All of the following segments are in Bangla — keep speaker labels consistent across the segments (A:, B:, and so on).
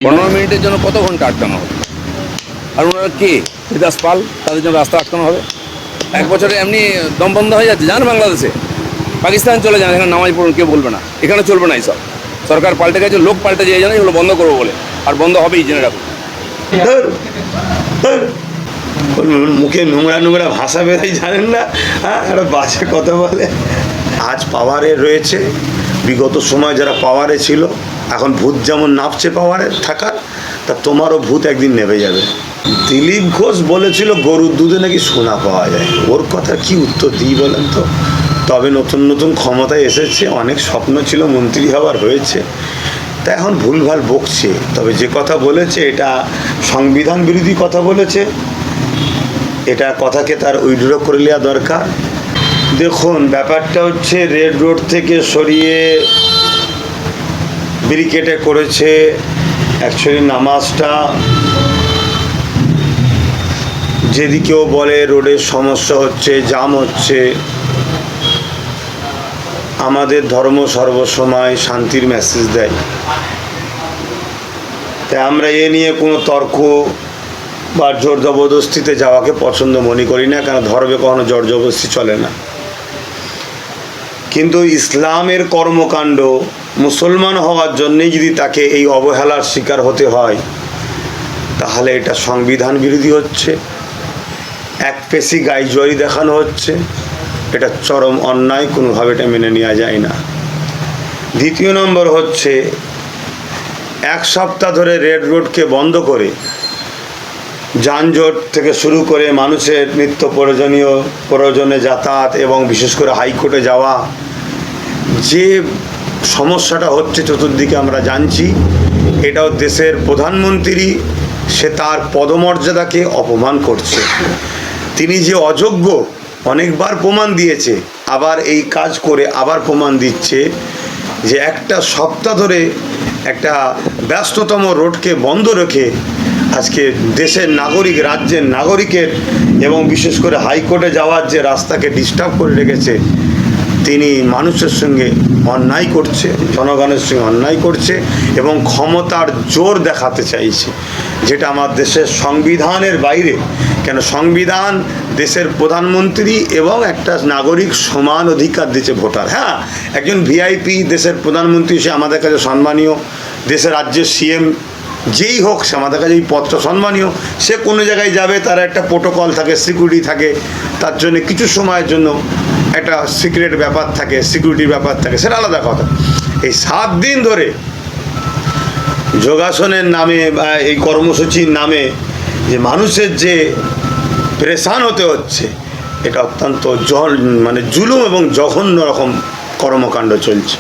A: 15 মিনিটের জন্য কত ঘন্টা আটকানো হবে? আর ওনারা কে? হরিদাস পাল, তাদের জন্য রাস্তা আটকানো হবে? এক বছরে এমনি দম বন্ধ হয়ে যাচ্ছে। যান বাংলাদেশে, পাকিস্তান চলে যান, এখানে নামাজ পড়ুন, কেউ বলবে না। এখানে চলবে না এইসব। সরকার পাল্টে গেছে, লোক পাল্টে যায়, জানে এগুলো বন্ধ করবো বলে, আর বন্ধ হবেই, জেনে রাখুন।
B: মুখে নোংরা নোংরা ভাষা বেরোয়, জানেন না? হ্যাঁ, একটা বাজে কথা বলে। আজ পাওয়ারে রয়েছে, বিগত সময় যারা পাওয়ারে ছিল, এখন ভূত যেমন নাপছে পাওয়ারে থাকার, তা তোমারও ভূত একদিন নেমে যাবে। দিলীপ ঘোষ বলেছিল গরুর দুধে নাকি সোনা পাওয়া যায়। ওর কথা কি উত্তর দিই বলেন তো? তবে নতুন নতুন ক্ষমতায় এসেছে, অনেক স্বপ্ন ছিল মন্ত্রী হওয়ার, হয়েছে, তা এখন ভুলভাল বকছে। তবে যে কথা বলেছে এটা সংবিধান বিরোধী কথা বলেছে, এটা কথাকে তার উইথড্র করে নেওয়া দরকার। দেখুন, ব্যাপারটা হচ্ছে রেড রোড থেকে সরিয়ে ব্যারিকেডে করেছে। অ্যাকচুয়ালি নামাজটা যেদিকেও বলে রোডের সমস্যা হচ্ছে, জাম হচ্ছে। আমাদের ধর্ম সর্বসময় শান্তির মেসেজ দেয়, তাই আমরা এ নিয়ে কোনো তর্ক বা জোর জবরদস্তিতে যাওয়াকে পছন্দ মনে করি না, কারণ ধর্মে কখনো জোর জবরদস্তি চলে না। কিন্তু ইসলামের কর্মকাণ্ড মুসলমান হওয়ার জন্যেই যদি তাকে এই অবহেলার শিকার হতে হয়, তাহলে এটা সংবিধান বিরোধী হচ্ছে, এক পেশি গাইজোয়ারি দেখানো হচ্ছে। এটা চরম অন্যায়, কোনোভাবে এটা মেনে নেওয়া যায় না। দ্বিতীয় নম্বর হচ্ছে, এক সপ্তাহ ধরে রেড রোডকে বন্ধ করে যানজট থেকে শুরু করে মানুষের নিত্য প্রয়োজনে যাতায়াত এবং বিশেষ করে হাইকোর্টে যাওয়া, যে সমস্যাটা হচ্ছে চতুর্দিকে আমরা জানছি। এটাও দেশের প্রধানমন্ত্রী, সে তার পদমর্যাদাকে অপমান করছে। তিনি যে অযোগ্য অনেকবার প্রমাণ দিয়েছে, আবার এই কাজ করে আবার প্রমাণ দিচ্ছে যে একটা সপ্তাহ ধরে একটা ব্যস্ততম রোডকে বন্ধ রেখে আজকে দেশের নাগরিক, রাজ্যের নাগরিকের এবং বিশেষ করে হাইকোর্টে যাওয়ার যে রাস্তাকে ডিস্টার্ব করে রেখেছে, তিনি মানুষের সঙ্গে অন্যায় করছে, জনগণের সঙ্গে অন্যায় করছে এবং ক্ষমতার জোর দেখাতে চাইছে, যেটা আমার দেশের সংবিধানের বাইরে। কেন সংবিধান দেশের প্রধানমন্ত্রী এবং একটা নাগরিক সমান অধিকার দিচ্ছে ভোটার। হ্যাঁ, একজন ভিআইপি দেশের প্রধানমন্ত্রী, সে আমাদের কাছে সম্মানীয়। দেশের রাজ্যের সিএম যেই হোক, সে আমাদের কাছে এই পদটা সম্মানীয়। সে কোনো জায়গায় যাবে, তার একটা প্রোটোকল থাকে, সিকিউরিটি থাকে, তার জন্য কিছু সময়ের জন্য একটা সিক্রেট ব্যাপার থাকে, সিকিউরিটির ব্যাপার থাকে, সেটা আলাদা কথা। এই 7 দিন ধরে যোগাসনের নামে বা এই কর্মসূচির নামে যে মানুষের যে পেরেশান হতে হচ্ছে, এটা অত্যন্ত জুলুম এবং জঘন্য রকম কর্মকাণ্ড চলছে।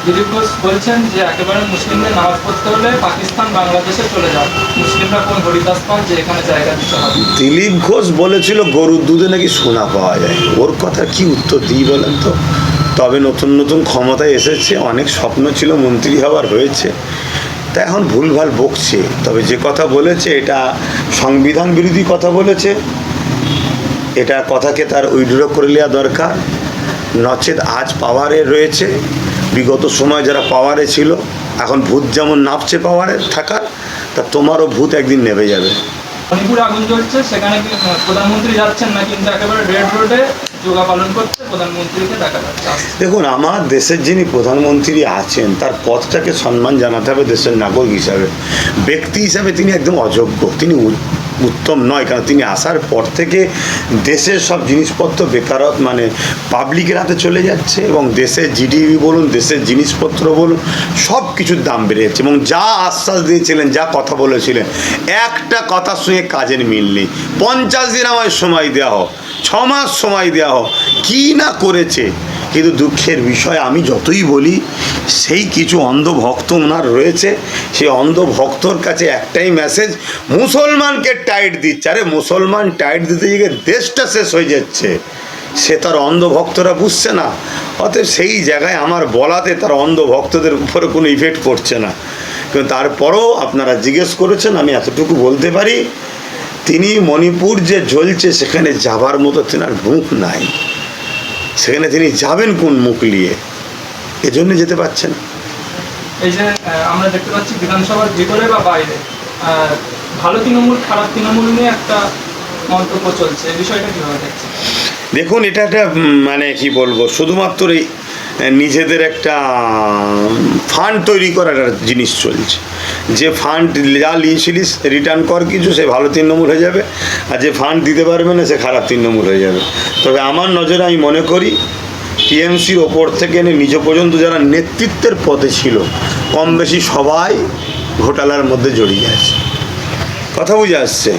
C: দিলীপ ঘোষ বলছেন যে একেবারে মুসলিমদের নামাজ পড়তে হলে পাকিস্তান, বাংলাদেশে চলে যান, মুসলিমরা কোন হরিদাস পাল যে এখানে জায়গা দিতে হবে।
B: দিলীপ ঘোষ বলেছিল গরুর দুধে নাকি সোনা পাওয়া যায়। ওর কথা কি উত্তর দিই বলেন তো? তবে নতুন নতুন ক্ষমতায় এসেছে, অনেক স্বপ্ন ছিল মন্ত্রী হওয়ার, হয়েছে, তা এখন ভুলভাল বকছে। তবে যে কথা বলেছে এটা সংবিধান বিরোধী কথা বলেছে, এটা কথাকে তার উইথড্র করে নেওয়া দরকার। নচেত আজ পাওয়ারে রয়েছে, বিগত সময় যারা পাওয়ারে ছিল, এখন ভূত যেমন নাপছে পাওয়ারে থাকার, তা তোমারও ভূত একদিন নেমে যাবে।
C: মণিপুরে আগুন জ্বলছে, সেখানে প্রধানমন্ত্রী যাচ্ছেন না, কিন্তু একেবারে রেড রোডে যোগা পালন করছে প্রধানমন্ত্রীকে দেখা যাচ্ছে।
B: দেখুন, আমার দেশের যিনি প্রধানমন্ত্রী আছেন, তার পদটাকে সম্মান জানাতে হবে দেশের নাগরিক হিসাবে। ব্যক্তি হিসাবে তিনি একদম অযোগ্য, তিনি উত্তম নয়। কারণ তিনি আসার পর থেকে দেশের সব জিনিসপত্র পাবলিকের হাতে চলে যাচ্ছে, এবং দেশের জিডিপি বলুন, দেশের জিনিসপত্র বলুন, সব কিছুর দাম বেড়ে যাচ্ছে। এবং যা আশ্বাস দিয়েছিলেন, যা কথা বলেছিলেন, একটা কথার সঙ্গে কাজের মিল নেই। 50 দিন আমায় সময় দেওয়া হোক, 6 মাস সময় দেওয়া হোক, কী না করেছে। কিন্তু দুঃখের বিষয়, আমি যতই বলি, সেই কিছু অন্ধভক্ত ওনার রয়েছে। সেই অন্ধভক্তর কাছে একটাই মেসেজ, মুসলমানকে টাইট দিচ্ছে। আরে মুসলমান টাইট দিতে গিয়ে দেশটা শেষ হয়ে যাচ্ছে, সে তার অন্ধভক্তরা বুঝছে না। অতএব সেই জায়গায় আমার বলাতে তার অন্ধভক্তদের উপরে কোনো ইফেক্ট পড়ছে না। কিন্তু তারপরও আপনারা জিজ্ঞেস করেছেন, আমি এতটুকু বলতে পারি, তিনি মণিপুর যে জ্বলছে সেখানে যাবার মতো তেনার মুখ নাই। সেখানে তিনি যাবেন কোন মুখ নিয়ে? এজন্য যেতে পারছেন।
C: এই যে আমরা দেখতে পাচ্ছি বিধানসভার ভিতরে বা বাইরে ভালো তৃণমূল খারাপ তৃণমূল নিয়ে একটা মন্তব্য চলছে, এই বিষয়টা কিভাবে দেখছেন?
B: দেখুন, এটা একটা মানে কি বলবো, শুধুমাত্র এই নিজেদের একটা ফান্ড তৈরি করার একটা জিনিস চলছে। যে ফান্ড যা লিয়েছিলিস রিটার্ন কর কিছু, সে ভালো তৃণমূল হয়ে যাবে, আর যে ফান্ড দিতে পারবে না সে খারাপ তৃণমূল হয়ে যাবে। তবে আমার নজরে আমি মনে করি টিএমসির ওপর থেকে নিজ পর্যন্ত যারা নেতৃত্বের পদে ছিল কম বেশি সবাই ঘোটালার মধ্যে জড়িয়ে আছে, কথা বুঝে আসছে।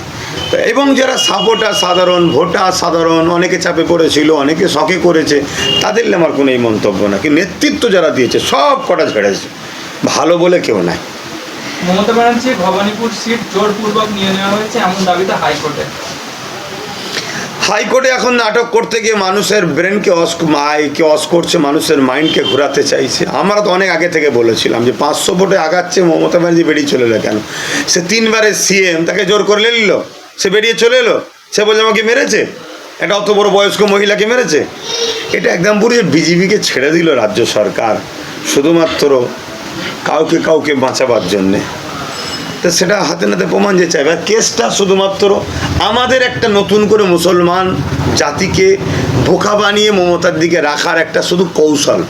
B: এবং যারা সাপোর্টার সাধারণ ভোটার সাধারণ, অনেকে চাপে পড়েছিল, অনেকে শখে করেছে, তাদের আমার কোনো এই মন্তব্য না। কিন্তু নেতৃত্ব যারা দিয়েছে সব কটা ছেড়েছে, ভালো বলে কেউ নাই।
C: মমতা ব্যানার্জি ভবানীপুর সিট জোরপূর্বক নিয়ে নেওয়া হয়েছে এমন দাবিতে হাইকোর্টে।
B: হাইকোর্টে এখন নাটক করতে গিয়ে মানুষের ব্রেনকে অস করছে, মানুষের মাইন্ডকে ঘোরাতে চাইছে। আমরা তো অনেক আগে থেকে বলেছিলাম যে 500 ভোটে আগাচ্ছে, মমতা ব্যানার্জি বেরিয়ে চলে এলো কেন? সে 3 বারের সিএম, তাকে জোর করে নিল, সে বেরিয়ে চলে এলো, সে বলছে আমাকে মেরেছে, একটা অত বড় বয়স্ক মহিলাকে মেরেছে। এটা একদম পুরো বিজেপিকে ছেড়ে দিল রাজ্য সরকার শুধুমাত্র কাউকে বাঁচাবার জন্যে। তো সেটা হাতে নাতে প্রমাণ যে চাইবে। আর কেসটা শুধুমাত্র আমাদের একটা নতুন করে মুসলমান জাতিকে বোকা বানিয়ে মমতার দিকে রাখার একটা শুধু কৌশল।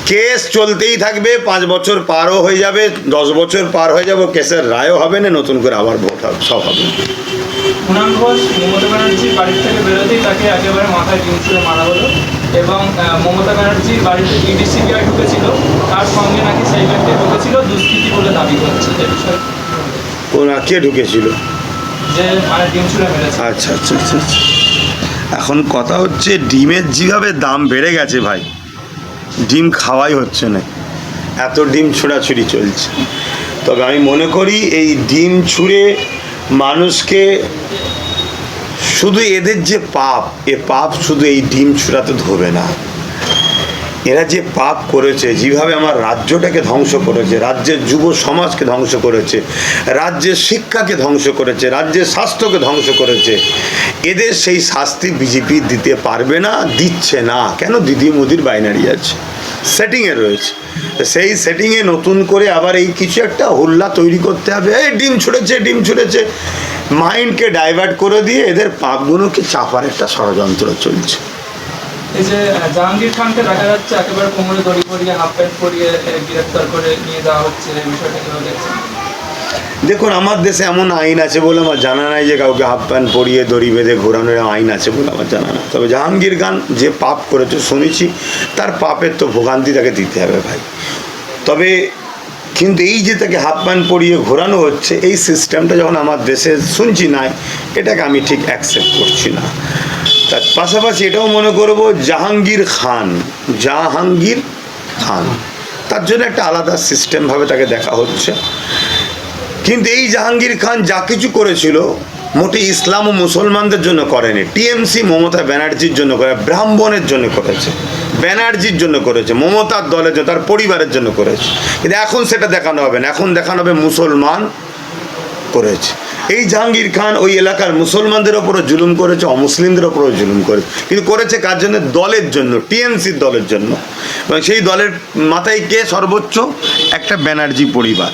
B: কেস চলতেই থাকবে, 5 বছর পারও হয়ে যাবে, 10 বছর পার হয়ে যাবে, কেসের রায়ও হবে না, নতুন করে আবার ভোট হবে, সব হবে।
C: কুণাল ঘোষ মমতা ব্যানার্জির বাড়ির থেকে বেরোতেই তাকে একেবারে মাথায় ডিম ছুঁড়ে মারা হলো, এবং মমতা ব্যানার্জির বাড়িতে ইডি সিবিআই ঢুকেছিল, তার সঙ্গে নাকি সেই ব্যক্তি ঢুকেছিল দুষ্কৃতী বলে দাবি করছে। যে বিষয়ে
B: ওরা কে ঢুকেছিল?
C: যে মানে ডিম ছুঁড়ে মেরেছে।
B: আচ্ছা আচ্ছা আচ্ছা আচ্ছা। এখন কথা হচ্ছে ডিমের যেভাবে দাম বেড়ে গেছে ভাই, ডিম খাওয়াই হচ্ছে না, এত ডিম ছোড়াছুড়ি চলছে। তবে আমি মনে করি এই ডিম ছুঁড়ে মানুষকে শুধু এদের যে পাপ, এ পাপ শুধু এই ডিম ছুঁড়াতে ধোবে না। এরা যে পাপ করেছে, যেভাবে আমার রাজ্যটাকে ধ্বংস করেছে, রাজ্যের যুব সমাজকে ধ্বংস করেছে, রাজ্যের শিক্ষাকে ধ্বংস করেছে, রাজ্যের স্বাস্থ্যকে ধ্বংস করেছে, এদের সেই শাস্তি বিজেপি দিতে পারবে না, দিচ্ছে না। কেন? দিদি মোদির বাইনারি আছে, সেটিংয়ে রয়েছে। সেই সেটিংয়ে নতুন করে আবার এই কিছু একটা হুল্লা তৈরি করতে হবে, এই ডিম ছুঁড়েছে, মাইন্ডকে ডাইভার্ট করে দিয়ে এদের পাপগুলোকে চাপার একটা ষড়যন্ত্র চলছে।
C: এই যে জাহাঙ্গীর খানকে দেখা যাচ্ছে একেবারে কোমরে দড়ি পরিয়ে হাফ প্যান্ট পরিয়ে গ্রেফতার করে নিয়ে যাওয়া হচ্ছে, এই বিষয়টা কিভাবে দেখছেন?
B: দেখুন, আমার দেশে এমন আইন আছে বলে আমার জানা নাই যে কাউকে হাফ প্যান্ট পরিয়ে দড়ি বেঁধে ঘোরানোর আইন আছে বলে আমার জানা না। তবে জাহাঙ্গীর খান যে পাপ করেছে শুনেছি, তার পাপের তো ভোগান্তি তাকে দিতে হবে ভাই। তবে কিন্তু এই যে তাকে হাফ প্যান্ট পরিয়ে ঘোরানো হচ্ছে, এই সিস্টেমটা যখন আমার দেশে শুনছি নাই, এটাকে আমি ঠিক অ্যাকসেপ্ট করছি না। তার পাশাপাশি এটাও মনে করব জাহাঙ্গীর খান তার জন্য একটা আলাদা সিস্টেমভাবে তাকে দেখা হচ্ছে। কিন্তু এই জাহাঙ্গীর খান যা কিছু করেছিল মোটে ইসলাম ও মুসলমানদের জন্য করেনি। টিএমসি মমতা ব্যানার্জির জন্য করে, ব্রাহ্মণের জন্য করেছে, ব্যানার্জির জন্য করেছে, মমতার দলের জন্য, তার পরিবারের জন্য করেছে। কিন্তু এখন সেটা দেখানো হবে না, এখন দেখানো হবে মুসলমান করেছে। এই জাহাঙ্গীর খান ওই এলাকার মুসলমানদের ওপরও জুলুম করেছে, অমুসলিমদের ওপরও জুলুম করেছে। কিন্তু করেছে কার জন্য? দলের জন্য, টিএমসির দলের জন্য। এবং সেই দলের মাথায় কে সর্বোচ্চ? একটা ব্যানার্জি পরিবার,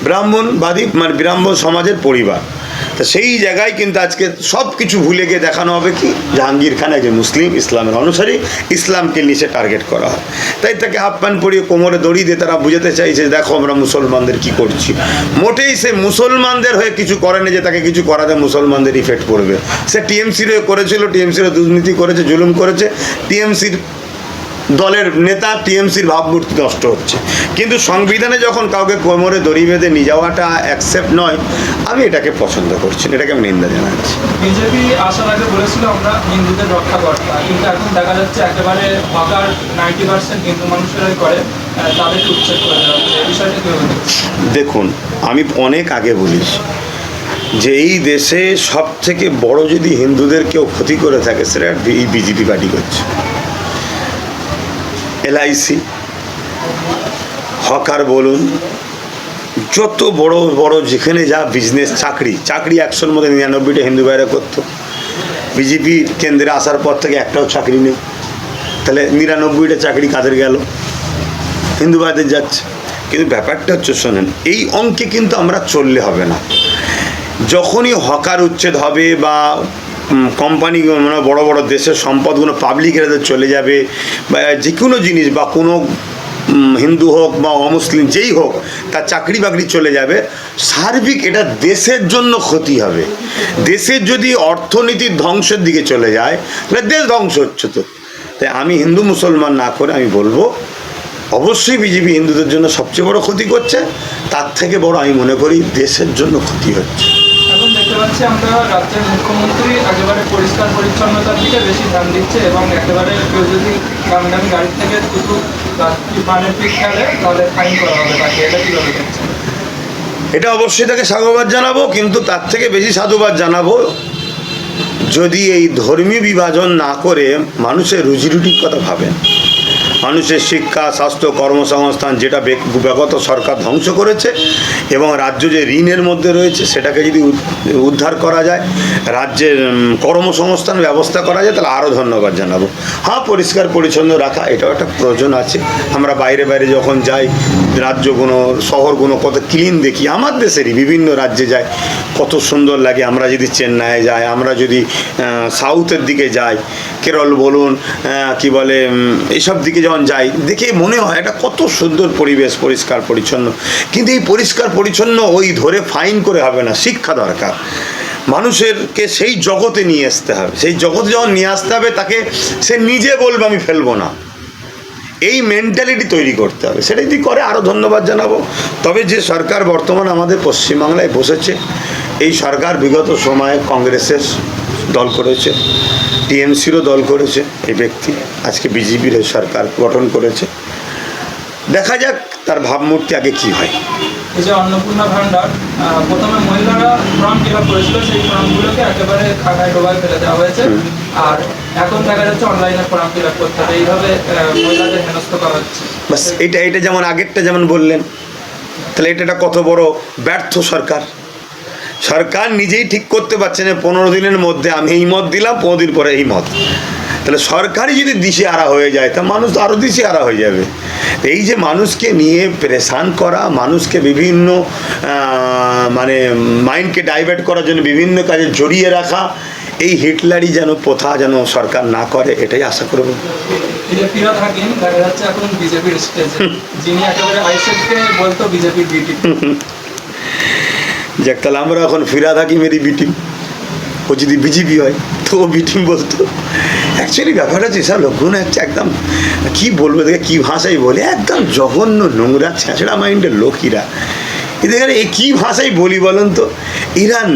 B: ব্রাহ্মণবাদী মানে ব্রাহ্মণ সমাজের পরিবার। তা সেই জায়গায় কিন্তু আজকে সব কিছু ভুলে গিয়ে দেখানো হবে কি জাহাঙ্গীর খান একজন মুসলিম, ইসলামের অনুসারী, ইসলামকে নিচে টার্গেট করা হয়। তাই তাকে হাফ প্যান্ট পরিয়ে কোমরে দড়ি দিয়ে তারা বুঝাতে চাইছে দেখো আমরা মুসলমানদের কি করছি। মোটেই সে মুসলমানদের হয়ে কিছু করেনি যে তাকে কিছু করাতে মুসলমানদের ইফেক্ট পড়বে। সে টিএমসির হয়ে করেছিল, টিএমসির দুর্নীতি করেছে, জুলুম করেছে, টিএমসির দলের নেতা, টিএমসির ভাবমূর্তি নষ্ট হচ্ছে। কিন্তু সংবিধানে যখন কাউকে কোমরে দড়ি বেঁধে নিয়ে যাওয়াটা অ্যাকসেপ্ট নয়, আমি এটাকে পছন্দ করছি না, এটাকে আমি নিন্দা জানাচ্ছি।
C: বিজেপি আসার আগে বলেছিল আমরা হিন্দুদের রক্ষাকর্তা, কিন্তু এখন দেখা যাচ্ছে একেবারে হকার 90% হিন্দু মানুষেরাই করে, তাদেরকে উচ্ছেদ করে দেওয়া হচ্ছে, এই বিষয়টা কীভাবে দেখছেন?
B: দেখুন, আমি অনেক আগে বলেছি যে এই দেশে সব থেকে বড় যদি হিন্দুদের কেউ ক্ষতি করে থাকে সেটা এই বিজেপি পার্টি করছে। এলআইসি, হকার বলুন, যত বড় বড় যেখানে যা বিজনেস, চাকরি 100-র মধ্যে 99টা হিন্দু ভাইরা করতো। বিজেপি কেন্দ্রে আসার পর থেকে একটাও চাকরি নেই। তাহলে 99টা চাকরি কাদের গেল? হিন্দু ভাইদের যাচ্ছে। কিন্তু ব্যাপারটা হচ্ছে শোনেন, এই অঙ্কে কিন্তু আমরা চললে হবে না। যখনই হকার উচ্ছেদ হবে বা কোম্পানি মানে বড় বড় দেশের সম্পদগুলো পাবলিকের হাতে চলে যাবে, বা যে কোনো জিনিস বা কোনো হিন্দু হোক বা অমুসলিম যেই হোক তার চাকরি বাকরি চলে যাবে, সার্বিক এটা দেশের জন্য ক্ষতি হবে। দেশের যদি অর্থনীতির ধ্বংসের দিকে চলে যায় তাহলে দেশ ধ্বংস হচ্ছে। তো তাই আমি হিন্দু মুসলমান না করে আমি বলবো অবশ্যই বিজেপি হিন্দুদের জন্য সবচেয়ে বড় ক্ষতি করছে, তার থেকে বড় আমি মনে করি দেশের জন্য ক্ষতি হচ্ছে।
C: এখন দেখতে পাচ্ছি আমরা রাজ্যের মুখ্যমন্ত্রী একেবারে পরিষ্কার পরিচ্ছন্নতার দিকে বেশি ধ্যান দিচ্ছে এবং একেবারে কেউ যদি দামি দামি গাড়ি থেকে দুটো পানের পিক খেলে তাহলে ফাইন করা হবে তাকে, এটা কীভাবে দেখছেন?
B: এটা অবশ্যই তাকে সাধুবাদ জানাবো, কিন্তু তার থেকে বেশি সাধুবাদ জানাবো যদি এই ধর্মীয় বিভাজন না করে মানুষের রুজি রুটির কথা ভাবেন। মানুষের শিক্ষা, স্বাস্থ্য, কর্মসংস্থান যেটা বিগত সরকার ধ্বংস করেছে এবং রাজ্য যে ঋণের মধ্যে রয়েছে সেটাকে যদি উদ্ধার করা যায়, রাজ্যের কর্মসংস্থান ব্যবস্থা করা যায়, তাহলে আরও ধন্যবাদ জানাবো। হ্যাঁ, পরিষ্কার পরিচ্ছন্ন রাখা এটাও একটা প্রয়োজন আছে। আমরা বাইরে বাইরে যখন যাই, রাজ্যগুলো শহরগুলো কত ক্লিন দেখি, আমার দেশেরই বিভিন্ন রাজ্যে যাই কত সুন্দর লাগে। আমরা যদি চেন্নাইয়ে যাই, আমরা যদি সাউথের দিকে যাই, কেরল বলুন কি বলে এইসব দিকে যখন যাই, দেখে মনে হয় এটা কত সুন্দর পরিবেশ, পরিষ্কার পরিচ্ছন্ন। কিন্তু এই পরিষ্কার পরিচ্ছন্ন ওই ধরে ফাইন করে হবে না, শিক্ষা দরকার। মানুষেরকে সেই জগতে নিয়ে আসতে হবে। সেই জগতে যখন নিয়ে আসতে হবে তাকে সে নিজে বলবে আমি ফেলবো না, এই মেন্টালিটি তৈরি করতে হবে। সেটা যদি করে আরও ধন্যবাদ জানাবো। তবে যে সরকার বর্তমান আমাদের পশ্চিমবাংলায় বসেছে, এই সরকার বিগত সময়ে কংগ্রেসের দল করেছে, টিএমসিরও দল করেছে, এই ব্যক্তি আজকে বিজেপির সরকার গঠন করেছে। দেখা যাক তার ভাবমূর্তি আগে কি হয়।
C: এই যে অন্নপূর্ণা ভাণ্ডার, প্রথমে মহিলারা ফর্ম ফিল আপ করেছিল, সেই ফর্মগুলোকে একেবারে খাগায় ডোবায় ফেলে দেওয়া হয়েছে, আর এখন দেখা যাচ্ছে অনলাইনে ফর্ম ফিল আপ করতে হবে। এইভাবে মহিলাদের হেনস্থ করা হচ্ছে।
B: বাস এটা যেমন আগেরটা যেমন বললেন, তাহলে এটা কত বড় ব্যর্থ সরকার। সরকার নিজেই ঠিক করতে পারছে না 15 দিনের মধ্যে আমি এই মত দিলাম, 15 দিন পরে এই মত। তাহলে সরকারই যদি দিশেহারা হয়ে যায় তা মানুষ আরও দিশেহারা হয়ে যাবে। এই যে মানুষকে নিয়ে প্রেশান করা, মানুষকে বিভিন্ন মানে মাইন্ডকে ডাইভার্ট করার জন্য বিভিন্ন কাজে জড়িয়ে রাখা, এই হিটলারই যেন প্রথা যেন সরকার না করে, এটাই আশা করব।
C: এই যে ফিরহাদ হাকিম দেখা যাচ্ছে এখন বিজেপির স্টেজে, যিনি একেবারে আইসেফকে বলতো বিজেপির বিটি।
B: যাক, তাহলে আমরা এখন ফিরহাদ হাকিমেরই বিটিম। ও যদি বিজেপি হয় তো ও বিটিম বলতো। অ্যাকচুয়ালি ব্যাপারটা হচ্ছে সব লোকগুলো হচ্ছে একদম কী বলবো, দেখে কী ভাষায় বলে, একদম জঘন্য নোংরা ছেঁচড়া মাইন্ডের লোক এরা। এদের এই কী ভাষায় বলি বলেন তো, ইরান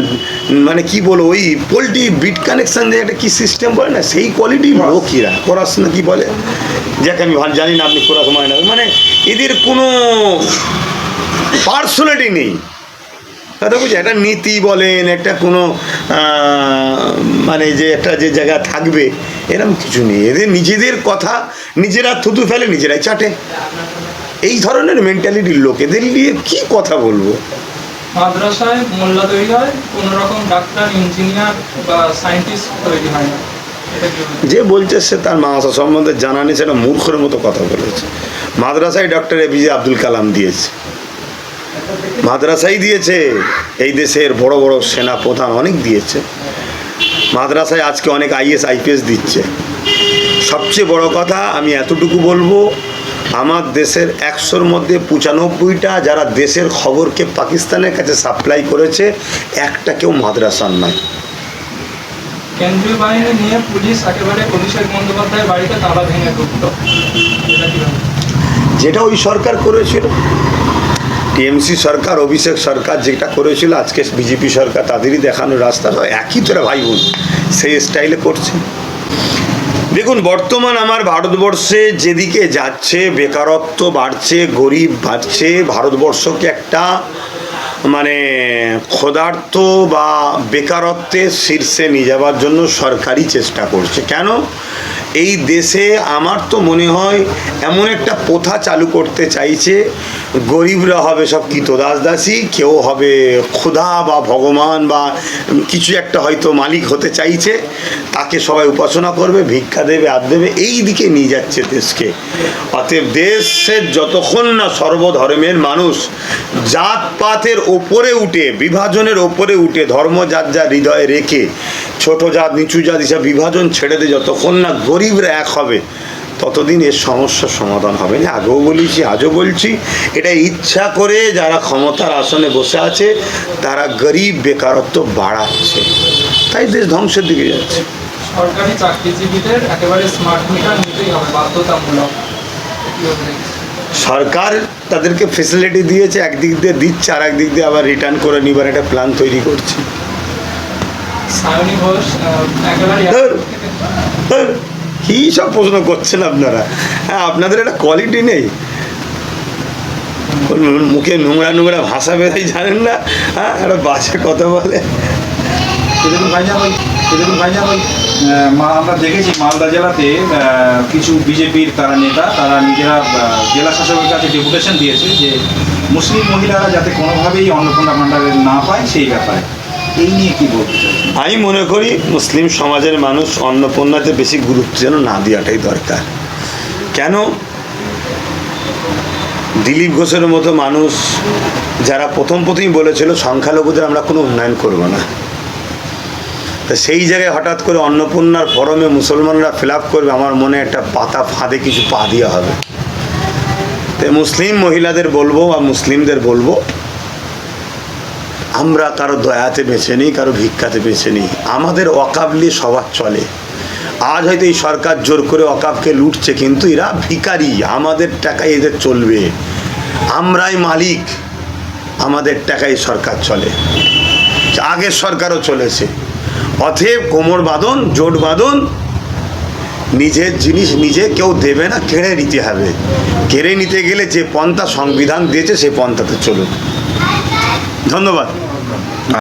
B: মানে কি বলো, ওই পোলট্রি বিট কানেকশান দিয়ে একটা কী সিস্টেম বলে না, সেই কোয়ালিটির লোক এরা। কোরাস না কি বলে, যাকে আমি জানি না, আপনি কোরাস মানে না, মানে এদের কোনো পার্সোনালিটি নেই। কথা বুঝছি, একটা নীতি বলেন, একটা কোনো মানে যে একটা যে জায়গা থাকবে, এরকম কিছু নেই। এদের নিজেদের কথা নিজেরা থুতু ফেলে, নিজেরাই চাটে। এই ধরনের মেন্টালিটির লোক, এদের নিয়ে কী কথা বলবো।
C: মাদ্রাসায় মোল্লা তৈরি হয়, কোনো রকম ডাক্তার, ইঞ্জিনিয়ার বা সায়েন্টিস্ট তৈরি হয় না।
B: যে বলছে সে তার মাদ্রাসা সম্বন্ধে জানা নেই, সেটা মূর্খের মতো কথা বলেছে। মাদ্রাসায় ডক্টর APJ আব্দুল কালাম দিয়েছে, মাদ্রাসাই দিয়েছে। এই দেশের বড় বড় সেনা প্রধান অনেক দিয়েছে মাদ্রাসায়, আজকে অনেক IAS IPS দিচ্ছে। সবচেয়ে বড় কথা আমি এতটুকু বলবো, আমার দেশের 100-র মধ্যে 95টা যারা দেশের খবরকে পাকিস্তানের কাছে সাপ্লাই করেছে, একটা কেউ মাদ্রাসার নয়।
C: কেন্দ্রীয় বাহিনী নিয়ে পুলিশ একেবারে অভিষেক বন্দ্যোপাধ্যায়ের বাড়িতে তালা ভেঙে ঢুকতো,
B: যেটা ওই সরকার করেছিল, টিএমসি সরকার, অভিষেক সরকার যেটা করেছিল, আজকে বিজেপি সরকার তাদেরই দেখানো রাস্তা, একই তোরা ভাই বোন সেই স্টাইলে করছে। দেখুন, বর্তমান আমার ভারতবর্ষে যেদিকে যাচ্ছে, বেকারত্ব বাড়ছে, গরিব বাড়ছে, ভারতবর্ষকে একটা মানে ক্ষুধার্ত বা বেকারত্বের শীর্ষে নিয়ে যাওয়ার জন্য সরকারই চেষ্টা করছে। কেন? এই দেশে আমার তো মনে হয় এমন একটা প্রথা চালু করতে চাইছে, গরিবরা হবে সব কৃতদাস দাসী, কেউ হবে খোদা বা ভগবান বা কিছু একটা হয়তো মালিক হতে চাইছে, তাকে সবাই উপাসনা করবে, ভিক্ষা দেবে, আর দেবে, এই দিকে নিয়ে যাচ্ছে দেশকে। অতএব দেশের যতক্ষণ না সর্বধর্মের মানুষ জাতপাতের ওপরে উঠে, বিভাজনের ওপরে উঠে, ধর্ম যার যা হৃদয়ে রেখে, ছোট জাত নিচু জাত হিসাবে বিভাজন ছেড়ে দিয়ে যতক্ষণ না গরিবরা এক হবে, ততদিন এর সমস্যার সমাধান হবে না। আগেও বলেছি, আজও বলছি, এটা ইচ্ছা করে যারা ক্ষমতার আসনে বসে আছে তারা গরিব বেকারত্ব বাড়াচ্ছে, তাই দেশ ধ্বংসের দিকে যাচ্ছে।
C: সরকারি চাকরিজীবীদের একেবারে স্মার্ট মিটার নিতেই হবে বাধ্যতামূলক।
B: সরকার তাদেরকে ফেসিলিটি দিয়েছে, একদিক দিয়ে দিচ্ছে, আর একদিক দিয়ে আবার রিটার্ন করে নিবার একটা প্ল্যান তৈরি করছে।
C: সায়নী ঘোষ একেবারে
B: ধুর, ধুর, কী সব প্রশ্ন করছেন আপনারা? হ্যাঁ, আপনাদের একটা কোয়ালিটি নেই, মুখে নোংরা নোংরা ভাষা বেরোয় জানেন না, হ্যাঁ, একটা বাজে কথা বলে।
D: দেখুন ভাইজান ওই আমরা দেখেছি মালদা জেলাতে কিছু বিজেপির তারা নেতা, তারা নিজেরা জেলা শাসকের কাছে ডেপুটেশন দিয়েছে যে মুসলিম মহিলারা যাতে কোনোভাবেই অন্নপূর্ণা ভাণ্ডারে না পায় সেই ব্যাপারে। এই নিয়ে কি বলতে চাই?
B: আমি মনে করি মুসলিম সমাজের মানুষ অন্নপূর্ণাতে বেশি গুরুত্ব যেন না দেওয়াটাই দরকার। কেন? দিলীপ ঘোষের মতো মানুষ যারা প্রথমেই বলেছিল সংখ্যালঘুদের আমরা কোনো উন্নয়ন করব না, তা সেই জায়গায় হঠাৎ করে অন্নপূর্ণার ফরমে মুসলমানরা ফিল আপ করবে, আমার মনে একটা পাতা ফাঁদে কিছু পা দেওয়া হবে। তাই মুসলিম মহিলাদের বলবো বা মুসলিমদের বলবো, আমরা কারো দয়াতে বেছে নিই, কারো ভিক্ষাতে বেছে নিই, আমাদের অকাবলি সবার চলে। আজ হয়তো এই সরকার জোর করে অকাবকে লুটছে, কিন্তু এরা ভিখারি, আমাদের টাকায় এদের চলবে, আমরাই মালিক, আমাদের টাকায় সরকার চলে, আগের সরকারও চলেছে। অতএব কোমর বাঁধন, জোট বাঁধন, নিজের জিনিস নিজে কেউ দেবে না, কেড়ে নিতে হবে। কেড়ে নিতে গেলে যে পন্থা সংবিধান দিয়েছে সেই পন্থাতে চলুন। ধন্যবাদ।